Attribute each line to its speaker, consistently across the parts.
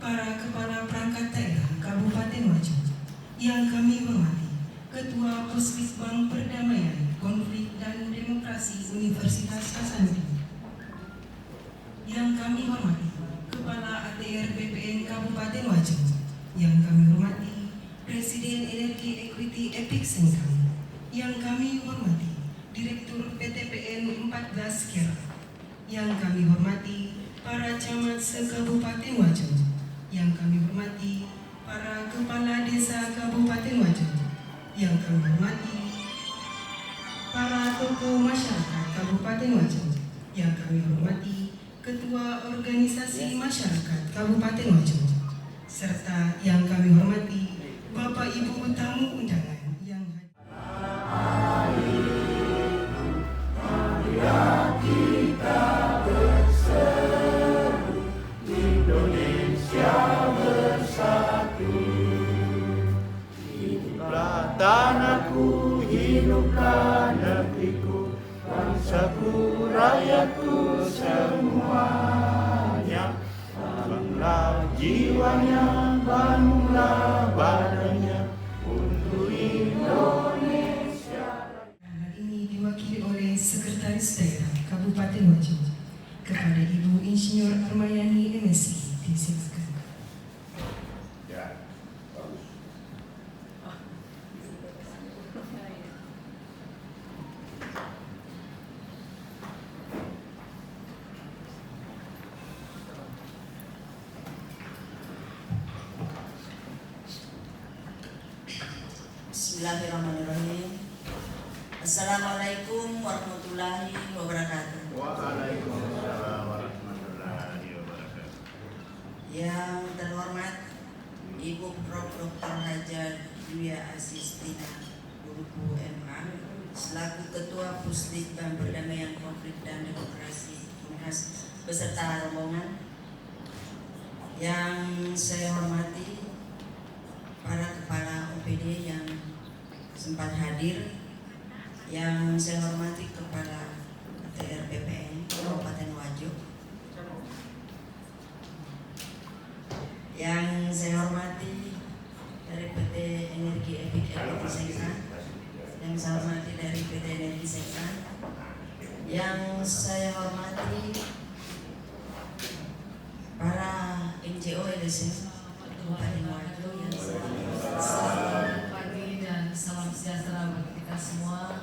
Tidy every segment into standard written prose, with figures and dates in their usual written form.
Speaker 1: para kepala perangkat daerah Kabupaten Wajo yang kami hormati, Ketua Puslitbang Perdamaian, Konflik dan Demokrasi Universitas Hasanuddin. Yang kami hormati, Kepala ATR BPN Kabupaten Wajo. Yang kami hormati, Presiden Energi Equity Epic Sengkang. Yang kami hormati, Direktur PTPN 14 Kera. Yang kami hormati, para camat se-Kabupaten Wajo. Yang kami hormati, para kepala desa Kabupaten Wajo. Yang kami hormati, para tokoh masyarakat Kabupaten Wajo. Yang kami hormati, Ketua Organisasi Masyarakat Kabupaten Wajo. Serta yang kami hormati, Bapak Ibu tamu undangan yang hadir.
Speaker 2: Tanahku, hiduplah negeriku, bangsaku, rakyatku semuanya. Bangunlah jiwanya, bangunlah badannya untuk Indonesia.
Speaker 1: Hal ini diwakili oleh Sekretaris Daerah Kabupaten Wajo kepada Ibu Insinyur Armayani MSI disilakan.
Speaker 3: Bismillahirrahmanirrahim. Assalamualaikum warahmatullahi wabarakatuh.
Speaker 2: Waalaikumsalam warahmatullahi wabarakatuh.
Speaker 3: Yang terhormat Ibu Prof. Dr. Haja Dwi Asistina Guru MA selaku Ketua Puslitbang Perdamaian Konflik dan Demokrasi beserta rombongan. Yang saya hormati para kepala OPD yang sempat hadir, yang saya hormati kepala ATR BPN Kabupaten Wajo, yang saya hormati dari PT Energi Epic Equity Sengkang, yang saya hormati dari PT Energi Sengkang, yang saya hormati para NGO LSM Kabupaten Wajo yang
Speaker 4: selamat pagi dan salam sejahtera bagi kita semua.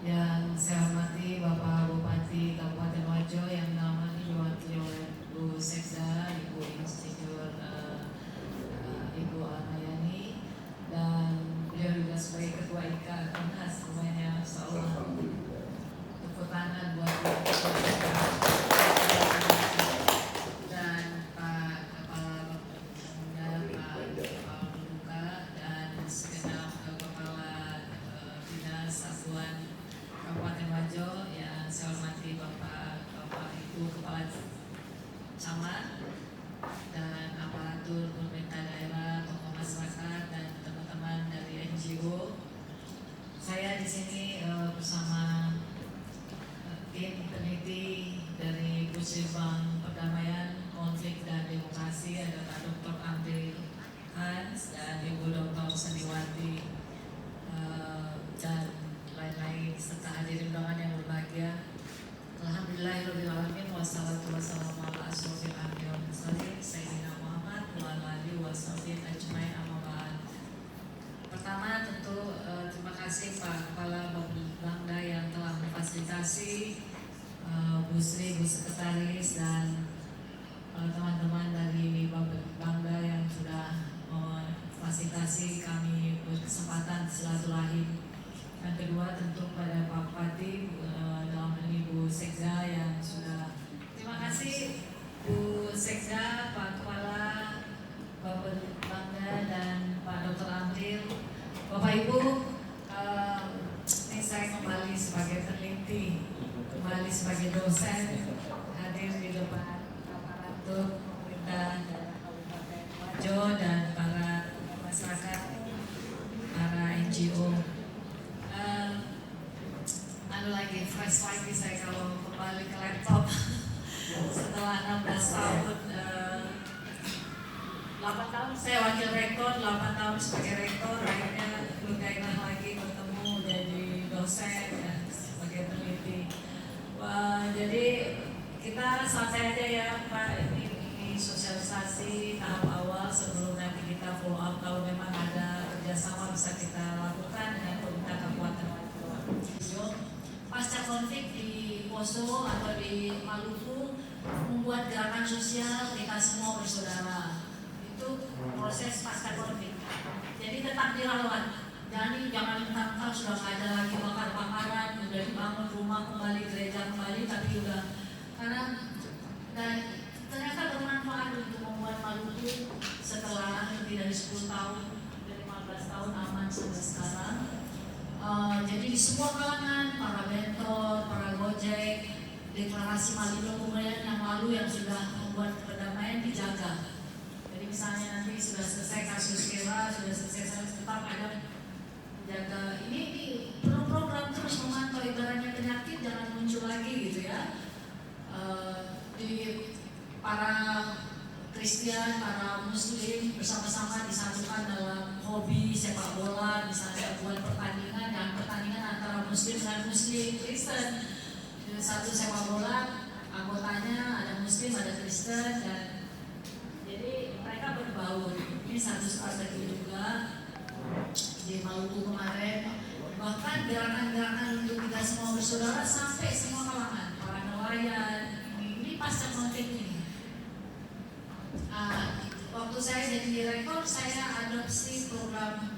Speaker 4: Yang saya hormati Bapak Bupati Kabupaten Wajo yang namanya diwakili oleh Bu Sekda, Ibu Insinyur Ibu Armayani, dan beliau juga sebagai Ketua IKA Komnas. Semuanya insyaallah tepuk tangan buat dan Pak Kepala dan segenap kepala dinas satuan Kabupaten Wajo yang saya hormati Bapak Ibu Kepala Camat dan aparatur pemerintah daerah, tokoh masyarakat dan teman-teman dari NGO. Saya di sini bersama tim peneliti dari Puslitbang Perdamaian, Konflik dan Demokrasi, ada Pak Dr. Andri Hans dan Ibu Dr. Sandiwati dan lain-lain serta hadirin undangan yang berbahagia. Alhamdulillahirrahmanirrahim. Wassalatu wassalamu ala asyrofil anbiya'i wal mursalin Sayyidina Muhammad wa ala alihi washabihi ajmain, amma ba'd. Pertama tentu terima kasih Pak Kepala Bapenda yang telah memfasilitasi Bu Sri, Bu Sekretaris dan teman-teman dari Bapenda yang sudah memfasilitasi kami berkesempatan silaturahim. Yang kedua tentu pada Pak Bupati, dalam hal ini Bu Sekda yang sudah, terima kasih Bu Sekda, Pak Kepala Bapenda dan Pak Dr. Amril. Bapak Ibu, ini saya kembali sebagai peneliti, kembali sebagai dosen, hadir di depan aparatur pemerintah Kabupaten Wajo dan para masyarakat, para NGO. Lagi fresh lagi saya kalau kembali ke laptop setelah 16 tahun 8 tahun saya wakil rektor, 8 tahun sebagai rektor, akhirnya berkaitan lagi bertemu jadi dosen dan sebagai peneliti. Wah, jadi kita santai aja ya Pak, ini sosialisasi tahap awal sebelum nanti kita follow up kalau memang ada kerjasama bisa kita lakukan dengan pemerintah kabupaten Wajo. Pasca konflik di Poso atau di Maluku membuat gerakan sosial kita semua bersaudara. Itu proses pasca konflik. Jadi tetap dirawat. Jadi jangan mentang-mentang sudah nggak ada lagi bakar-bakaran, sudah dibangun rumah kembali, gereja kembali, tapi udah karena dan ternyata bermanfaat untuk membuat Maluku setelah lebih dari 10 tahun, dari 15 tahun aman sampai sekarang. Jadi di semua kalangan, para bentor, para gojek, deklarasi Malino kemudian yang lalu yang sudah membuat perdamaian dijaga. Jadi misalnya nanti sudah selesai kasus Kera, sudah selesai tetap ada menjaga ini perlu program terus memantau ibaratnya penyakit jangan muncul lagi gitu ya. Di para Kristen, para Muslim bersama-sama disatukan dalam hobi sepak bola, misalnya buat pertandingan antara Muslim dengan Muslim, Kristen. Satu sepak bola, anggotanya ada Muslim, ada Kristen, dan jadi mereka berbaur. Ini satu strategi juga di Maluku kemarin. Bahkan gerakan-gerakan untuk kita semua bersaudara sampai semua kalangan, para nelayan. Ini pasca konflik ini. Waktu saya jadi direktur, saya adopsi program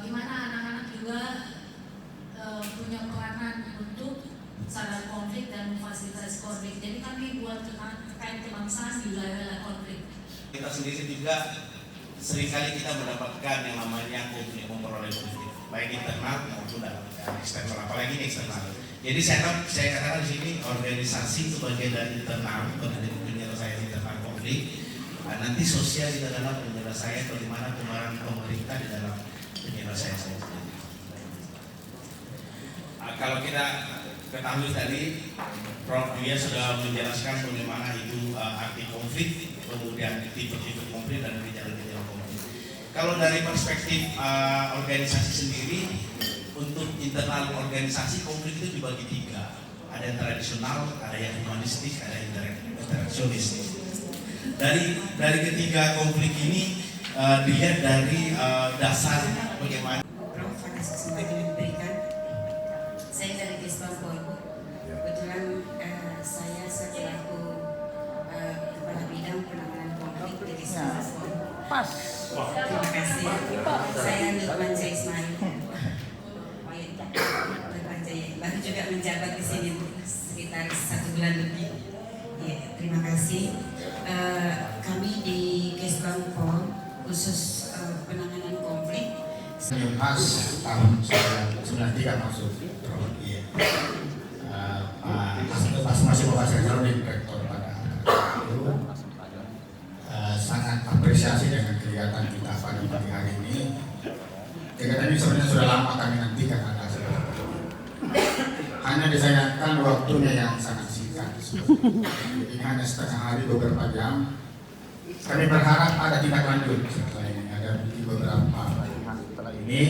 Speaker 4: gimana anak-anak juga punya peranan untuk sadar konflik dan memfasilitasi konflik. Jadi kami buat terkait kebangsaan di wilayah konflik.
Speaker 5: Kita sendiri juga seringkali kita mendapatkan yang namanya konflik, memperoleh konflik, baik internal maupun dalam eksternal, apalagi eksternal. Jadi saya katakan di sini organisasi itu bagian dari internal, bukan dari penyelesaian internal konflik. Nanti sosial di dalam penyelesaian bagaimana peran pemerintah di dalam penyelesaian sendiri. Kalau kita ketahui tadi, Prof. Dia sudah menjelaskan bagaimana itu arti konflik, kemudian tipe-tipe konflik dan gejala-gejala konflik. Kalau dari perspektif organisasi sendiri, untuk internal organisasi konflik itu dibagi 3. Ada yang tradisional, ada yang humanistik, ada yang interaksionis. Dari ketiga konflik ini dilihat dari dasar bagaimana.
Speaker 3: Prof, atas kesempatan yang diberikan. Saya dari Kesbangpol. Kebetulan saya selaku Kepala Bidang Penanganan Konflik di Kesbangpol.
Speaker 6: Pas.
Speaker 3: Terima kasih. Saya Nurman Jaya Ismail. Nurman Jaya baru juga menjabat di sini sekitar 1 bulan lebih. Ya, terima kasih. Kami di Kesbangpol khusus penanganan konflik.
Speaker 6: Pas tahun 93 maksud. Iya. Pas masih Bapak Sektor di Rektor pada itu sangat apresiasi dengan kegiatan kita pada pagi hari ini. Kegiatan ini sebenarnya sudah lama kami nantikan ada hanya disayangkan waktunya yang sangat singkat. Ini hanya setengah hari beberapa jam. Kami berharap ada tindak lanjut setelah ini, ada beberapa setelah ini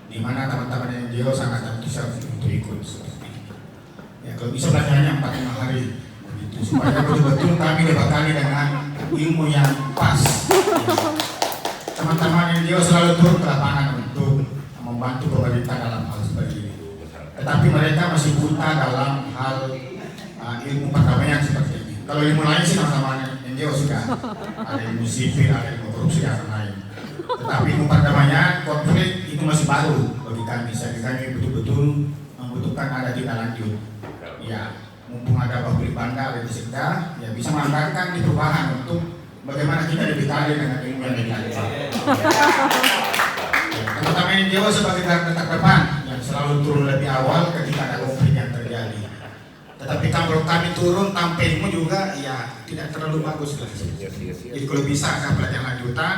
Speaker 6: di mana teman-teman NGO sangat antusias untuk ikut seperti ini. Ya kalau bisa belajarnya 4-5 hari begitu, supaya betul-betul kami dibekali dengan ilmu yang pas. Teman-teman NGO selalu turun ke lapangan untuk membantu pemerintah dalam hal seperti ini. Tetapi mereka masih buta dalam hal ilmu perdamaian seperti ini. Kalau ilmu lain sih sama-sama NGO sudah ada ilmu sipil, ada ilmu korupsi dan lain. Tetapi ilmu perdamaian konflik itu masih baru bagi kami. Jadi kami betul-betul membutuhkan ada tindak lanjut. Ya, mumpung ada pabrik Banda di Sekda, ya bisa menganggarkan di perubahan untuk bagaimana kita dibekali dengan ilmu yang lebih lanjut. Teman-teman NGO sebagai garda terdepan yang selalu turun lebih awal ketika ada konflik yang terjadi. Tetapi kalau kami turun tanpa ilmu juga ya tidak terlalu bagus. Jadi kalau bisa ada pelatihan lanjutan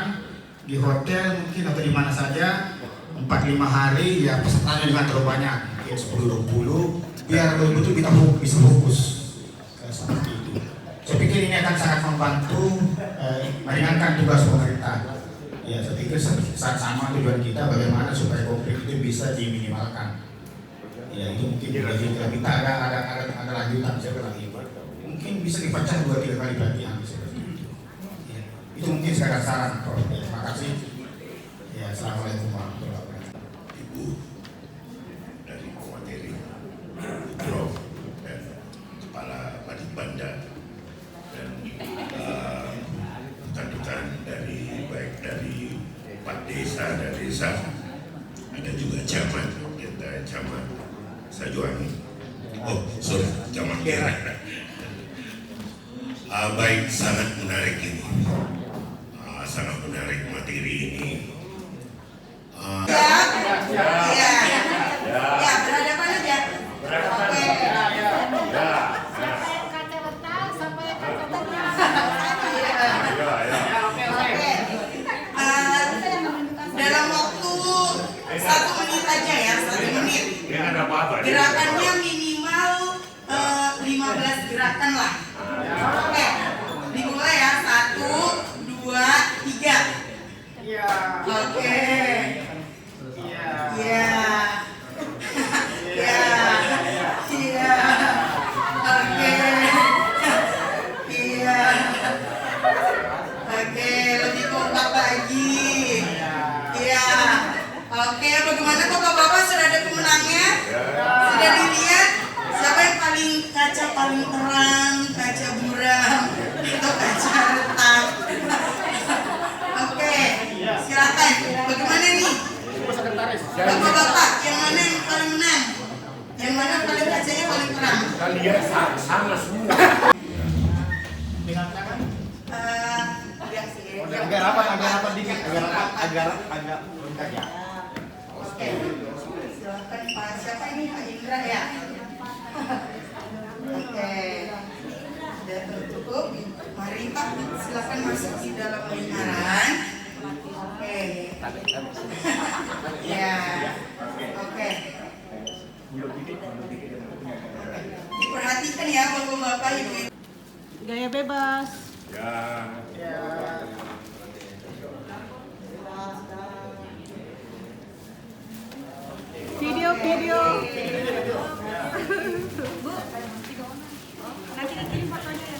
Speaker 6: di hotel mungkin atau di mana saja 4-5 hari ya pesertanya juga terlalu banyak, mungkin 10-20 biar betul-betul kita bisa fokus seperti itu. Saya pikir ini akan sangat membantu meringankan tugas pemerintah. Ya, saya pikir sama tujuan kita bagaimana supaya konflik itu bisa diminimalkan. Ya, itu mungkin kita ada lanjutan saya lagi. Mungkin bisa dipecah 2-3 kali lagi seperti itu. Ya, itu mungkin sekedar saran, Prof. Ya, terima kasih. Ya, assalamualaikum warahmatullahi wabarakatuh.
Speaker 2: Ibu dari Komateri, Prof dan Kepala Madibanda dan rekan-rekan dari baik dari Pak Desa dan Desa, ada juga camat, kita camat Sajuangi. Oh, sorry, camat Kera. Baik, sangat menarik ini, sangat menarik materi ini.
Speaker 3: Ya, berhadapan aja. Oke. Dalam waktu 1 menit aja ya, 1 menit. Gerakannya minimal 15 gerakan lah. Oke, dimulai ya, 1, 2, 3. Oke. Iya. Iya. Iya. Oke. Iya. Oke, lebih kompak lagi. Iya. Oke, bagaimana Bapak-bapak, sudah ada pemenangnya? Sudah dilihat? Siapa yang kaca paling terang, kaca buram, atau kaca retak? Oke, silakan. Bagaimana nih? Bapak-bapak, yang mana yang paling menang? Yang mana paling kacanya paling terang?
Speaker 2: Kalian sama semua.
Speaker 6: Dengan tangan?
Speaker 3: Enggak sih.
Speaker 6: Agak rapat dikit, agak lengkap ya.
Speaker 3: Oke, silakan Pak. Siapa ini, Pak Indra ya? Oke, sudah tertutup. Mari Pak, silakan masuk di dalam lingkaran. Oke. Ya. Oke. Diperhatikan ya Bapak-bapak, Ibu.
Speaker 7: Gaya bebas. Video. Bu, nanti kirim fotonya ya.